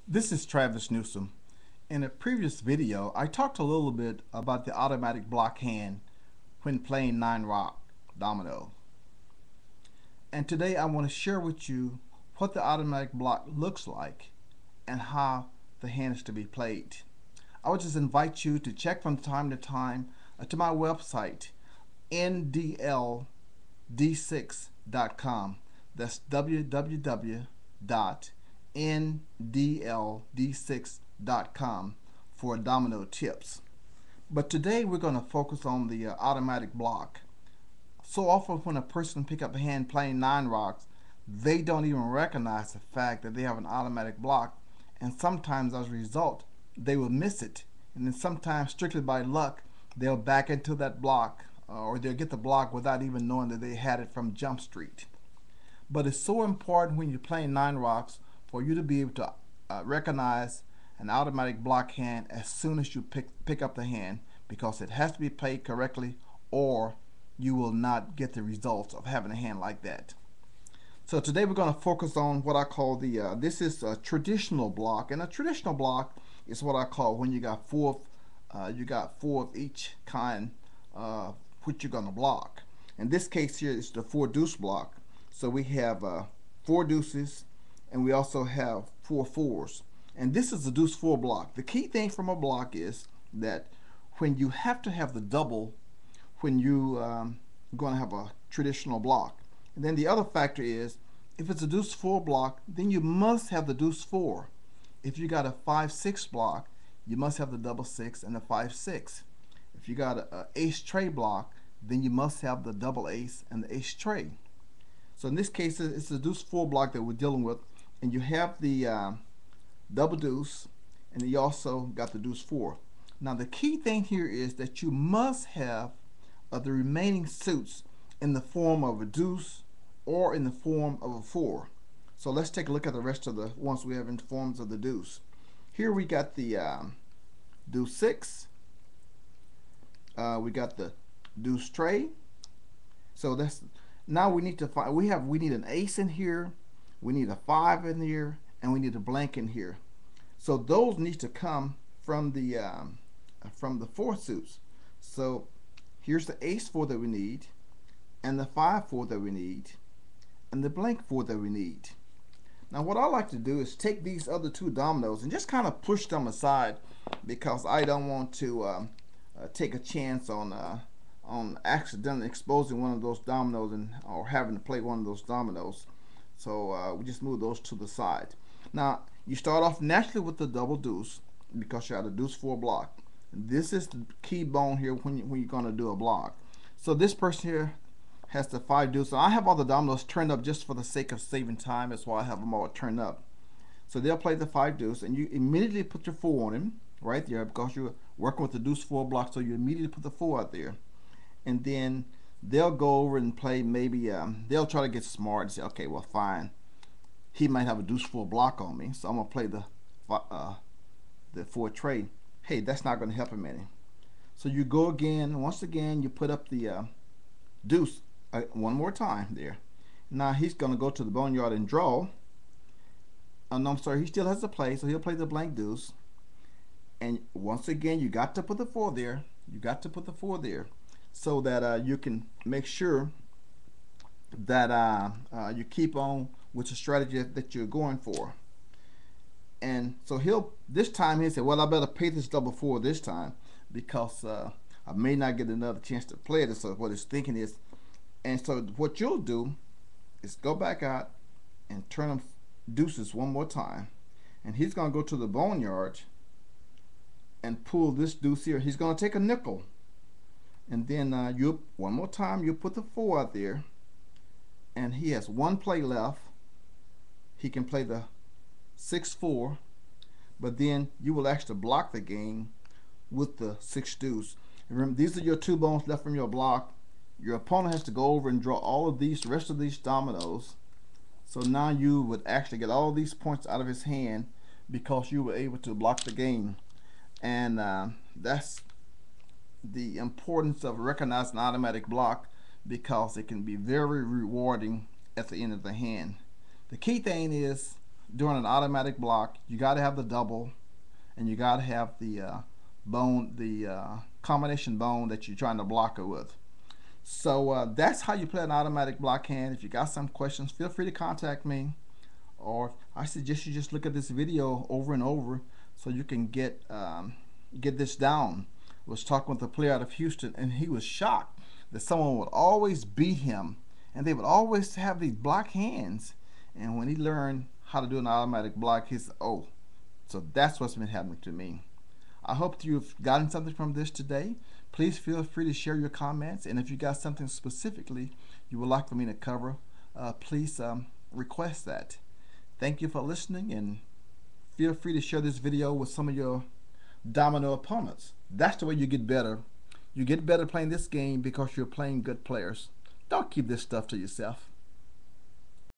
This is Travis Newsom. In a previous video, I talked a little bit about the automatic block hand when playing 9-rock domino. And today I want to share with you what the automatic block looks like and how the hand is to be played. I would just invite you to check from time to time to my website, ndld6.com. That's www.ndld6.com for domino tips. But today we're going to focus on the automatic block. So often when a person pick up a hand playing 9-rocks, they don't even recognize the fact that they have an automatic block, and sometimes as a result they will miss it, and then sometimes strictly by luck they'll back into that block, or they'll get the block without even knowing that they had it from Jump Street. But it's so important when you're playing 9-rocks for you to be able to recognize an automatic block hand as soon as you pick up the hand, because it has to be played correctly or you will not get the results of having a hand like that. So today we're going to focus on what I call this is a traditional block, and a traditional block is what I call when you got four of each kind which you're going to block. In this case here is the 4 deuce block. So we have 4 deuces, and we also have 4 fours, and this is the deuce 4 block. The key thing from a block is that when you have to have the double when you going to have a traditional block. And then the other factor is, if it's a deuce 4 block, then you must have the deuce 4. If you got a 5-6 block, you must have the double 6 and the 5-6. If you got a ace tray block, then you must have the double ace and the ace tray. So in this case, it's the deuce 4 block that we're dealing with, and you have the double deuce, and you also got the deuce 4. Now the key thing here is that you must have the remaining suits in the form of a deuce or in the form of a 4. So let's take a look at the rest of the ones we have in forms of the deuce. Here we got the deuce 6. We got the deuce tray. So that's now we need to find. We need an ace in here. We need a 5 in here, and we need a blank in here. So those need to come from the 4 suits. So here's the ace 4 that we need, and the 5-4 that we need, and the blank 4 that we need. Now what I like to do is take these other 2 dominoes and just kind of push them aside, because I don't want to take a chance on accidentally exposing one of those dominoes or having to play one of those dominoes. So we just move those to the side. Now you start off naturally with the double deuce because you have a deuce 4 block. This is the key bone here when you're going to do a block. So this person here has the 5 deuce. So I have all the dominoes turned up just for the sake of saving time. That's why I have them all turned up. So they'll play the 5 deuce, and you immediately put your 4 on him right there because you're working with the deuce 4 block. So you immediately put the 4 out there, and then they'll go over and play. Maybe they'll try to get smart and say, okay, well, fine, he might have a deuce 4 block on me, so I'm gonna play the 4 trade. Hey, that's not going to help him any. So you go again. Once again, you put up the deuce one more time there. Now he's going to go to the boneyard and draw. Oh, no, I'm sorry. He still has to play, so he'll play the blank deuce. And once again, you got to put the 4 there. You got to put the 4 there so that you can make sure that you keep on with the strategy that you're going for. And so this time he'll say, well, I better pay this double 4 this time because I may not get another chance to play it. So what his thinking is. And so what you'll do is go back out and turn them deuces one more time. And he's going to go to the boneyard and pull this deuce here. He's going to take a nickel. And then one more time, you put the 4 out there. And he has 1 play left. He can play the 6-4, but then you will actually block the game with the 6 deuce. And remember, these are your 2 bones left from your block. Your opponent has to go over and draw all of the rest of these dominoes. So now you would actually get all these points out of his hand because you were able to block the game. And that's the importance of recognizing an automatic block, because it can be very rewarding at the end of the hand. The key thing is doing an automatic block, you got to have the double, and you got to have the bone, the combination bone that you're trying to block it with. So that's how you play an automatic block hand. If you got some questions, feel free to contact me, or I suggest you just look at this video over and over so you can get this down. I was talking with a player out of Houston, and he was shocked that someone would always beat him, and they would always have these block hands. And when he learned how to do an automatic block, he said, "Oh, so that's what's been happening to me." I hope you've gotten something from this today. Please feel free to share your comments, and if you got something specifically you would like for me to cover, please request that. Thank you for listening, and feel free to share this video with some of your domino opponents. That's the way you get better. You get better playing this game because you're playing good players. Don't keep this stuff to yourself.